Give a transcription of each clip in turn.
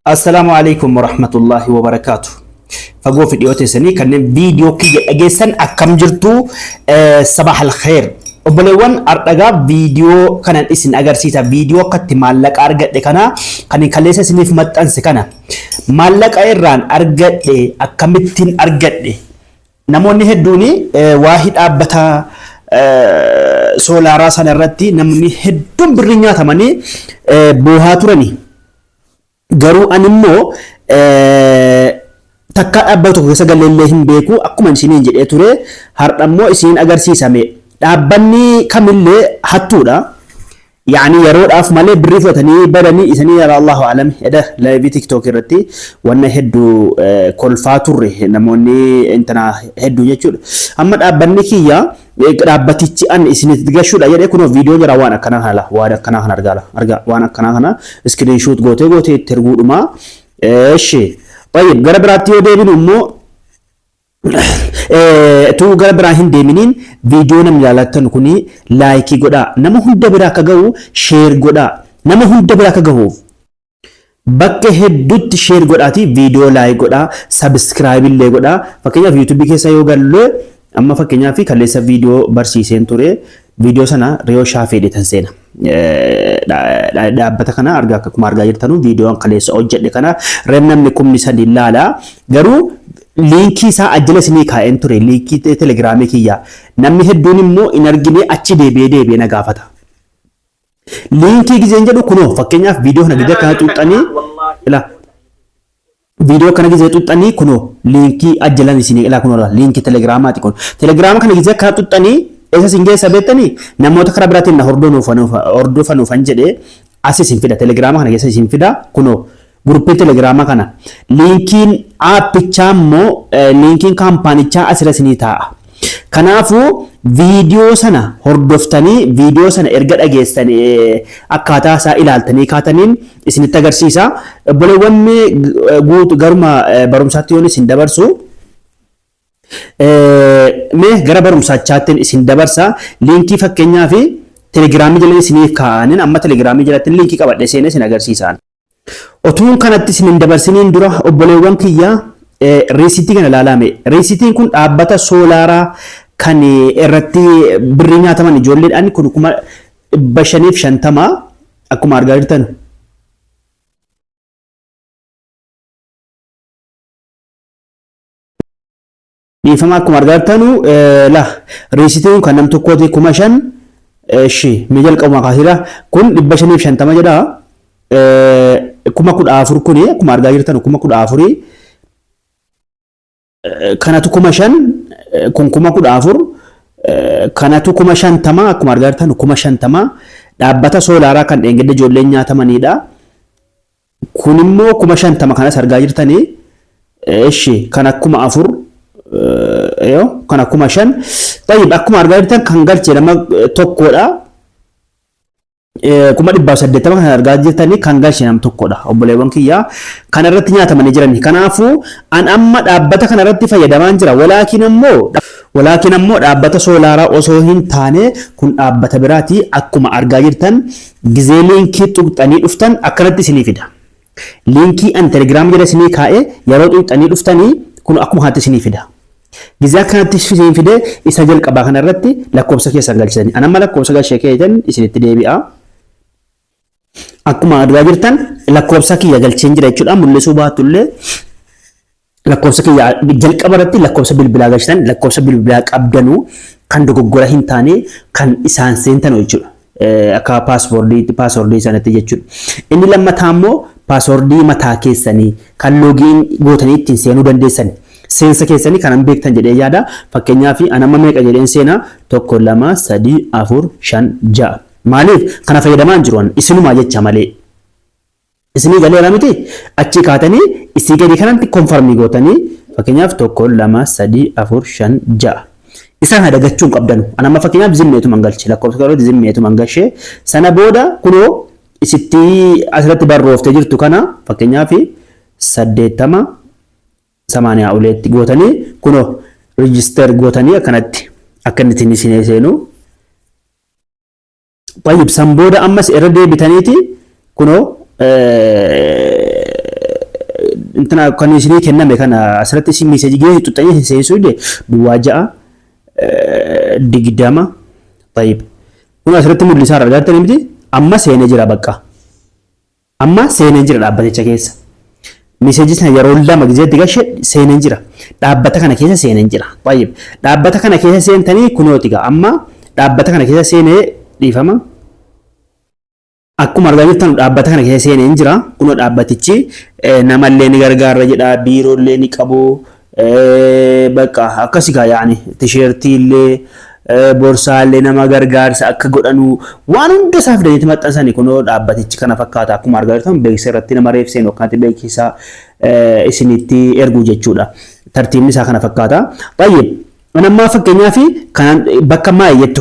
السلام عليكم ورحمة الله وبركاته. فقو في ديوتي سني كان فيديو كي اجيسن اكم جرتو صباح الخير. وبلوان ارتقا فيديو كان اسن اگر سيتا فيديو قد مالك ارغت كان كاليسا سنيف متان سكنا مالك ايران ارغت اكمتين ارغت نموني هدوني واحد ابتا سولارا سنرتي نموني هدون برنيا تماني بوهاتورني garuu animmoo takka dhaabbatu keessa galleellee hin beeku akkuma isiniin jedhee ture hardhammoo isiniin agarsiisame dhaabbanni kamillee hattuudha yaani yeroodhaaf malee birrii fudhatanii badanii isanii yara Allahu alam edha live TikTok irratti wanna hedduu kolfaa turre namoonni intana hedduu jechuudha amma dhaabbanni kiyya dhaabbatichi an isinitti gashuudha jedhee kunoo viidiyoo jira waan akkana kana waan akkana kana argaa waan akkana kana screenshot gootee itti erguudhuma eeshi tayyib gara biraatti yoo deebinu immoo tu gara biraa hin deeminiin viidiyoo nam ilaalattan kuni laayikii godhaa nama hunda bira akka gahu sheer godhaa nama hunda bira akka gahu bakka hedduutti sheer godhaati viidiyoo laayik godhaa subscribe illee godhaa fakkeenyaaf YouTube keessa yoo gallu amma fakkeenyaa fi kalleessa viidiyoo barsiiseen ture viidiyoo sana riyoo shaafee deetan seena dhaabbata kana akkuma argaa jirtanu viidiyoon kalleessa hojjedhe kana namni kumni sadi ilaala garuu liinkii isaa ajjala isinii kaa'een ture liinkii telegiraamii kiyya namni hedduun immoo hin argine achi deebi'ee na gaafata liinkii gizeen jedhu kunoo fakkeenyaaf viidiyoo kana gizee kana xuxxanii video kana gizee xuxxanii kuno linkii ajjalan isinii ilaa kuno linkii telegiraamaati kun telegiraama kana gizee kana xuxxanii eessa singeessa beektanii namoota karaa biraatiin na hordofanuufan jedhee as isin fida telegiraama kana keessa isin fida kuno guruppii telegiraama kana linkiin aappichaa immoo linkiin kaampaanichaa asirra isinii taa'a kanaafuu viidiyoo sana hordoftanii viidiyoo sana erga dhageessanii akkaataa isaa ilaaltanii kaataniin isinitti agarsiisa obboleewwan guutu garuma barumsaatti yoon isin dabarsu mee gara barumsaachaatti isin dabarsa liinkii fakkeenyaa fi telegiraamii jala isiniif kaa'aniin amma telegiraamii jalatti liinkii qabadhe seenee isin agarsiisaan otuun kanatti isin dabarsiniin dura obboleewwan kiyyaa riisitii kana ilaalame riisitiin kun dhaabbata soolaaraa kan irratti birrii nyaataman ijoolleedhaan kun 550 akkuma argaa jirtan dhiifama akkuma argaa jirtanu la riisitiin kan nam tokkooti 5,000 shi mi jalqabuma kaasira kun 550 jedha 14,000 kun akkuma argaa jirtan 14,000 kanatu 5,000 kun 14,000 kanatu 50,000 akkuma argaa jirtan 50,000 dhaabbata soolaaraa kan dheengedda ijoolleen nyaatamanidha kun immoo 50,000 kanas argaa jirtanii eeshi kan akkuma 4 yoo kan akkuma 5 tayyib akkuma argaa jirtan kan galchee nama tokkodha 180 kan argaa jirtanii kan galchee nama tokkodha obboleewwan kiyyaa kan irratti nyaatamanii jiranii kanaafuu an amma dhaabbata kana irratti fayyadamaan jira walaakin ammoo dhaabbata soolaaraa osoo hin taane kun dhaabbata biraati akkuma argaa jirtan gizee liinkii xuxxanii dhuftan akkanatti isinii fida liinkii an telegiraam jala isinii kaa'e yeroo xuxxanii dhuftanii kun akkuma haatti isinii fida gizee akkanatti isinii fide isa jalqabaa kana irratti lakkoofsa keessan galchitanii an amma lakkoofsa galchee keeytan isinitti deebi'a akkuma argaa jirtan lakkoofsa kiyya galcheen jira jechuudha mul'isuu baatullee lakkoofsa kiyya jalqaba irratti lakkoofsa bilbilaa galchitan lakkoofsa bilbilaa qabdanuu kan dogoggora hin taane kan isaan seentan jechuudha akka paaswordii sanatti jechuudha inni lammataa immoo paaswordii mataa keessanii kan loogiin gootanii ittiin seenuu dandeessan seensa keessanii kanan beektan jedhee yaada fakkeenyaaf an amma meeqa jedheen seenaa 1 2 3 4 5 6 maaliif kana fayyadamaan jiruun isinuma jecha malee isinii galeera miti achi kaatanii isii gadi kanatti konfarmii gootanii fakkeenyaaf 1 2 3 4 5 6 isaan hadagachuun qabdanu anamma fakkeenyaaf zimmeetu mangalche lakkoofsa garuu zimmeetu mangalche sana booda kunoo isitti asirratti barrooftee jirtu kana fakkeenyaaf 80 82 gootanii kunoo register gootanii akkanatti akka inni isin seenu tayyib san booda ammas irra deebitaniiti kunoo انتنا كان يسني كنا مكان أسرت اسم مسج جه تطلع سيسود بواجهة دقدامة. طيب هنا أسرت مدلي صار رجال تنمدي أما سينجرا بقى أما سينجرا لابد تجهز مسجز هي يرول لما جزء تجهش سينجرا لابد كنا كيسة سينجرا. طيب لابد كنا كيسة سين تاني كنوتيجا أما لابد كنا كيسة سين ديفما أكو مرة جبت لابد كنا كيسة سينجرا كنو لابد nama illee ni gargaara jedha biiroo illee ni qabu bakka akkasigaa yaani tisheertii illee boorsaa illee nama gargaarsa akka godhanu waan hunda isaaf dandeetti maxxansanii kunoo dhaabbatichi kana fakkaata akkuma argaa jirtan beeksisa irratti nama reefseen yookaan beeksisa isinitti ergu jechuudha tartiibni isaa kana fakkaata. Baay'ee nammaa fakkeenyaaf kan bakka maayyettu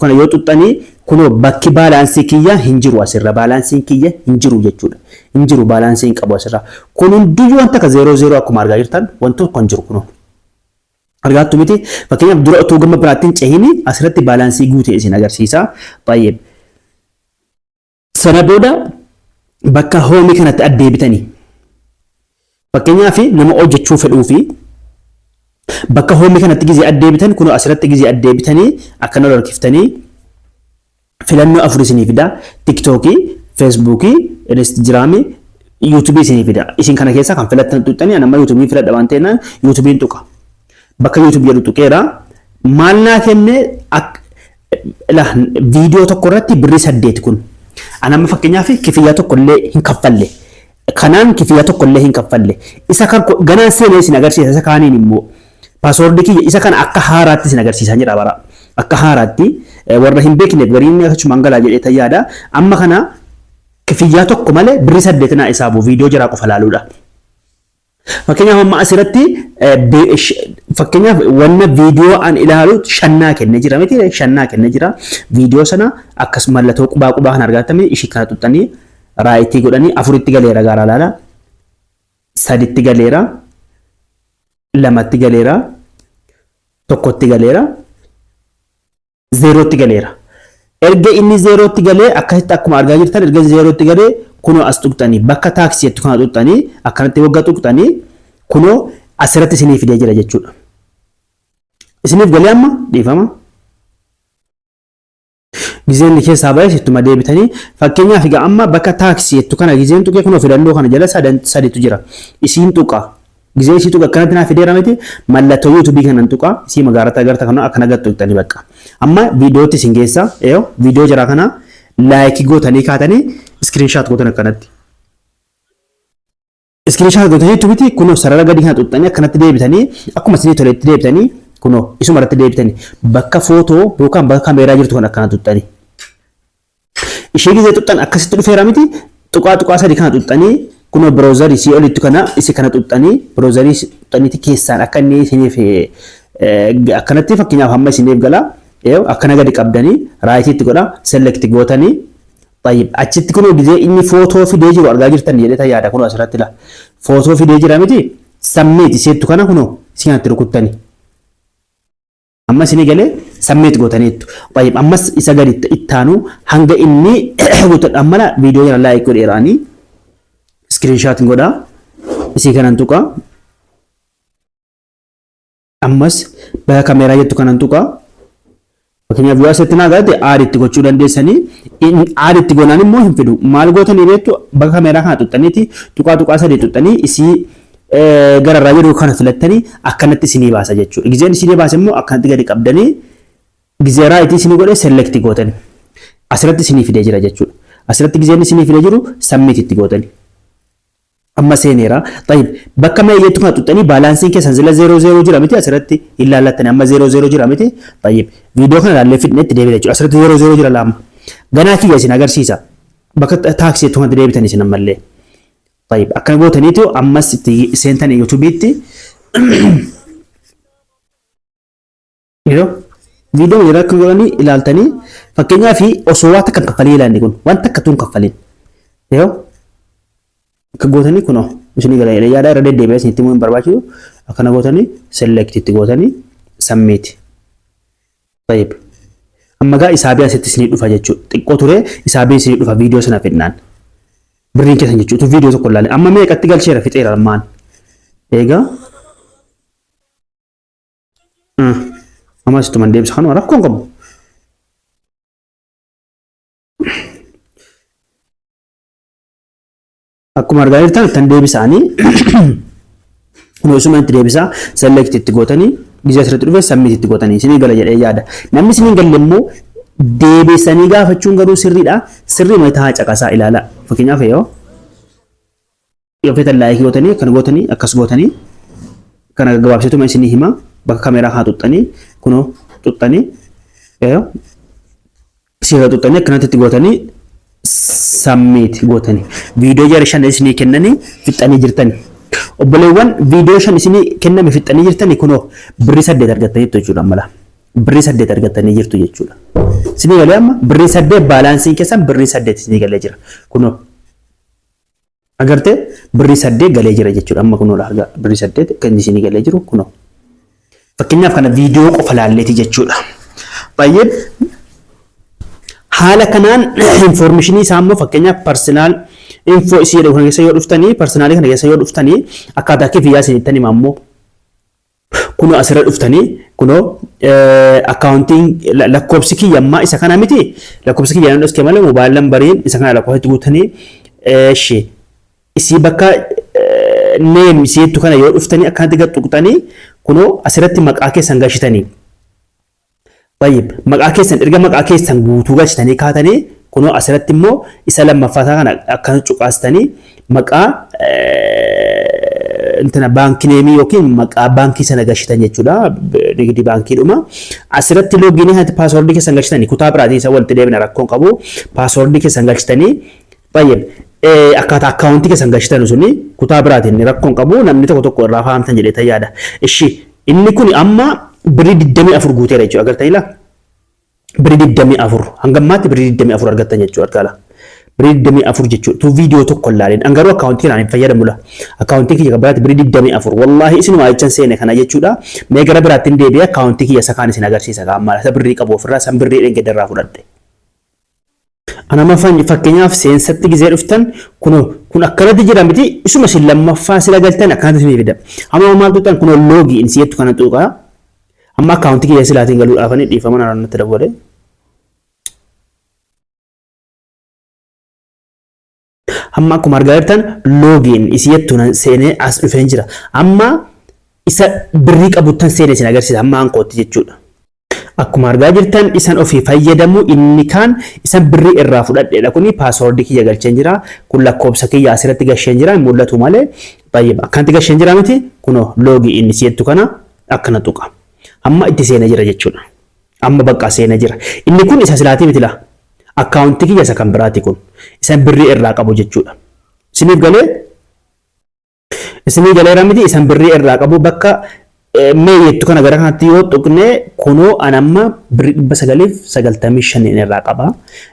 kana yoo xuxxanii kunoo bakki baalaansii kiyya hin jiru asirra baalaansiin kiyya hin jiru jechuudha. Hin jiru baalaansiin qabu asirra. Kun hundi wanta ka 00 akkuma argaa jirtan wantoota kan jiru kunoo. Argaattu miti fakkeenyaaf dura otoo gama biraattiin cehini asirratti baalaansii guute isin agarsiisa. Baay'ee. Sana booda bakka hoomii kanatti addeebitanii. Fakkeenyaaf nama hojjechuu fedhuu fi bakka hoomii kanatti gizee addeebitan kunoo asirratti gizee addeebitanii akkana harkiftanii filannoo afur isinii fida tiktookii feesbuukii instagiraamii yuutuubii isinii fida isin kana keessaa kan filattan tuqxanii anamma yuutuubii filadha waan ta'eef yuutuubiin tuqa bakka yuutuubii jedhu tuqeera maal naa kenne viidiyoo tokko irratti birrii 8 kun anamma fakkeenyaaf kifiyyaa tokko illee hin kaffalle kanaan kifiyyaa tokko illee hin kaffalle isa kan ganaan seenee isin agarsiisa isa kaaniin immoo paaswoordii kiyya isa kana akka haaraatti isin agarsiisaa jira bara akka haaraatti warra hin beekneef gariin akkasuma hangalaa jedhee tayyaadha amma kana kifiyyaa tokko malee birrii 8 naa isaabu viidiyoo jiraa qofa laaluudha. Fakkeenyaaf amma asirratti fakkeenyaaf wanna viidiyoo an ilaalu shannaa kennee jira miti shannaa kennee jira viidiyoo sana akkasuma mallattoo qubaa kan argatame ishii kana tuqxanii raayitii godhanii afuritti galeera gaara laala saditti galeera lamatti galeera tokkotti galeera zeerootti galeera. Erga inni zeerootti galee akkasitti akkuma argaa jirtan erga zeerootti galee kunoo as tuqxanii bakka taaksii jettu kana tuqxanii akkanatti waggaa tuqxanii kunoo asirratti isinii fidee jira jechuudha. Isiniif galee amma dhiifama. Gizeen keessaa baay'ee sittuma deebitanii fakkeenyaaf egaa amma bakka taaksii jettu kana gizeen tuqee kunoo filannoo kana jala sadiitu jira. Isiin tuqa. Gizee isii tuqa akkanatti naa fideera miti mallattoo yuutuubii kanan tuqa isii magaalatti agarta kana akkana gattu tuqxanii bakka. Amma viidiyootti isin geessa viidiyoo jira kana laayikii gootanii kaatanii iskiriinshaat gootan akkanatti. Iskiriinshaat gootanii tubiti kunoo sarara gadi kana tuqxanii akkanatti deebitanii akkuma isinii toletti deebitanii kunoo isuma irratti deebitanii bakka footoo yookaan bakka kaameeraa jirtu kan akkana tuqxanii. Ishee gizee tuqxan akkasitti dhufeera miti tuqaa sadii kana tuqxanii kunoo biroozarii isii olitti kana isi kana tuqxanii biroozarii tuqxaniiti keessaan akka inni isiniif akkanatti fakkeenyaaf hamma isiniif gala akkana gadi qabdanii raayitiitti godha selekti gootanii achitti kunoo gizee inni footoo fidee jiru argaa jirtan jedhee yaada kunoo asirratti la footoo fidee jira miti sammeeti seettu kana kunoo isinatti rukuttanii amma isinii galee sammeeti gootaniittu ammas isa gadi ittaanu hanga inni guuttadhaan mala viidiyoo jala laayik godheeraanii screenshot godha isii kanan tuqa ammas bakka kaameeraa jettu kanan tuqa fakkeenyaaf yoo asitti naa gaate aaditti gochuu dandeessanii aaditti goonaan immoo hin fidu maal gootanii beektu bakka kaameeraa kana tuqxaniiti tuqaa sadii tuqxanii isii gararraa jedhu kana filattanii akkanatti isinii baasa jechuudha. Gizeen isinii baasa immoo akkanatti gadi qabdanii gizee raayitii isinii godhee selekti gootanii asirratti isinii fidee jira jechuudha. Asirratti gizeen isinii fidee jiru sammiititti gootanii. Amma seeneera. Tayyib bakka meeyyeetu kana tuqxanii baalaansiin keessan zila 00 jira miti asirratti ilaallattanii amma 00 jira miti. Tayyib viidiyoo kana ilaallee fidneetti deebite jechuudha. Asirratti 00 jira laama. Ganaa kiyya isin agarsiisa. Bakka taaksii tuqxanii deebitan isin ammallee. Tayyib akkana gootaniitu ammas itti seentan yuutuubiitti viidiyoo jira akka godhanii ilaaltanii fakkeenyaaf osoo waan takka kaffalee ilaalni kun waan takka tuun kaffaliin akka gootanii kunoo isinii gala yaada irra deddeebi'ee isinitti immoo hin barbaachisu akkana gootanii selektiitti gootanii sammiiti. Tayyib amma gaa isaabii asitti isinii dhufa jechuudha xiqqoo ture isaabii isinii dhufa viidiyoo sana fidnaan. birriin keessan jechuudha. Viidiyoo tokko ilaalee amma meeqatti galcheera fixeera maan eegaa amma situ man deebisa kanuma rakkoon qabu. Akkuma argaa jirtan tan deebisaanii Noosuma itti deebisaa select itti gootanii gizee asirratti dhufe submit itti gootanii isinii gala jedhee yaada. Namni isinii galle immoo deebisanii gaafachuun garuu sirriidha. Sirrii mataa caqasaa ilaala. Fakkeenyaaf yoo feetan laayikii gootanii kan gootanii akkas gootanii kana gabaabsituma isinii hima bakka kaameeraa haa xuxxanii kunoo xuxxanii siira xuxxanii akkanatti itti gootanii submit gootanii viidiyoo jara shan isinii kennanii fixxanii jirtanii. Obboleewwan viidiyoo shan isinii kenname fixxanii jirtanii kunoo birrii 8 argattanii jirtu jechuudha mala. Birrii 8 argattanii jirtu jechuudha. Isinii galee amma birrii 8 baalaansiin keessan birrii 8 isinii galee jira. Kunoo agartee birrii 8 galee jira jechuudha. Amma kunoo argaa birrii 8 kan isinii galee jiru kunoo. Fakkeenyaaf kana viidiyoo qofa laalleeti jechuudha. Baay'ee haala kanaan informationii isaa immoo fakkeenyaaf personal info isii jedhu kana keessa yoo dhuftanii personalii kana keessa yoo dhuftanii akkaataa kifiyyaa isinittanii immoo kunoo asirra dhuftanii kunoo accounting lakkoofsi kiyya ammaa isa kana miti lakkoofsi kiyya yoo dhuftee malee mobile numberiin isa kana lakkoofatti guutanii isii bakka name isiitu kana yoo dhuftanii akkanatti gatuqtanii kunoo asirratti maqaa keessan galchitanii baay'ee maqaa keessan erga maqaa keessan guutuu galchitanii kaatanii kunoo asirratti immoo isa lammaffaa kana akkan cuqaastanii maqaa intana baankii neemii yookiin maqaa baankii sana galchitan jechuudha. Nigdi baankiidhuma asirratti loogiinii hati paaswordii keessan galchitanii kutaa biraatiin isa walitti deebina rakkoon qabu paaswordii keessan galchitanii baay'ee akkaataa akkaawuntii keessan galchitan suni kutaa biraatiin rakkoon qabu namni tokko tokko irraa fahamtan jedhee tayyaadha. Ishi inni kun amma birrii 24 guuteera jechuudha agartanii laa. Birrii 24 hanga ammaatti birrii 24 argattan jechuudha argala. Birrii 24 jechuudha. Tu viidiyoo tokko ilaaleen angaruu akkaawuntii kanaan hin fayyadamu la. Akkaawuntii kiyya biraatti birrii 24 wallahi isin waayichan seene kana jechuudha. Mee gara biraatti hin deebi'ee akkaawuntii kiyya isa kaan isin agarsiisa amma isa birrii qabu ofirraa san birrii dhengedarraa fudhadhe. Anama fakkeenyaaf seensatti gizee dhuftan kun akkanatti jira miti isuma isin lammaffaa sila galtan akkanatti isin fida. Amma maal tuttan kun loogii in siyettu kana tuqaa. Amma akkaawuntii kiyya silaatiin galuudhaaf ani dhiifama naannootti dabalee. Amma akkuma argaa jirtan loogiin isiyettu seenee as dhufee jira. Amma isa birrii qabuttan seenee isin agarsiisa amma ankootti jechuudha. Akkuma argaa jirtan isan ofii fayyadamu inni kaan isan birrii irraa fudhadheedha kuni paaswordii kiyya galcheen jira kun lakkoofsa kiyya asirratti galcheen jira mul'atu malee baay'ee akkanatti galcheen jira miti kunoo loogii inni siyettu kana akkana tuqa. Amma itti seenee jira jechuudha. Amma bakka seenee jira. Inni kun isa silaatii miti laa. Akkaawuntii kiyya isa kan biraati kun. Isan birrii irraa qabu jechuudha. Isiniif galee miti isan birrii irraa qabu bakka meeyettu kana gara kanatti yoo tuqne kunoo anamma birrii 995 irraa qaba.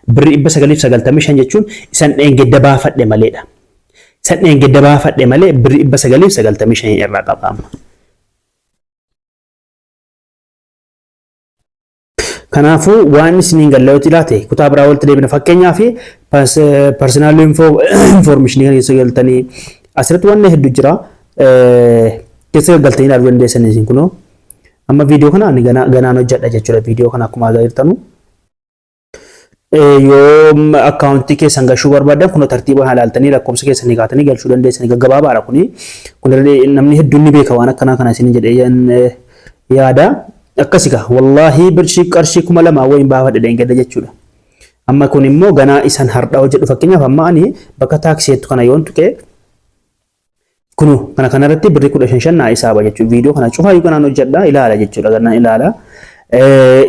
Birrii 995 jechuun isan dheengedda baafadhe maleedha. Isan dheengedda baafadhe malee birrii 995 irraa qaba amma. Kanaafuu waan isiniin galleetti laate kutaa biraa walitti deebina fakkeenyaaf personal information kan keessa galtanii asirratti waan hedduu jira keessa galtanii ilaaluu dandeessan isin kunoo amma viidiyoo kana ani ganaan hojjedha jechuudha viidiyoo kana akkuma argaa jirtanu yoo akkaawuntii keessan galchuu barbaadan kunoo tartiiba ilaaltanii lakkoofsa keessanii kaatanii galchuu dandeessan gaggabaabaadha kuni kun namni hedduun ni beeka waan akkanaa kana isin jedhee yaada. Akkasika wallahi birshii qarshii 2000 wayin baafadhe dheengedda jechuudha. Amma kun immoo ganaa isan hardhaa hojjedhu fakkeenyaaf amma ani bakka taaksiitu kana yoon tuqe kunu kana irratti birrii 15 naa isaaba jechuudha. Viidiyoo kana cufaa ganaan hojjedha ilaala jechuudha ganaan ilaala.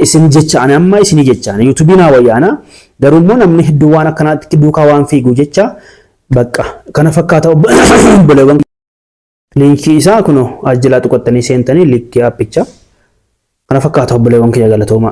Isin jecha ani amma isinii jecha yuutuubii naa wayyaana garuu immoo namni hedduu waan akkanaatti duukaa waan fiigu jecha bakka kana fakkaata obboleewwan liinkii isaa kunoo ajjilaa tuqattanii seentanii liinkii aappichaa. Kana fakkaata obboleewwan kiyya galatooma.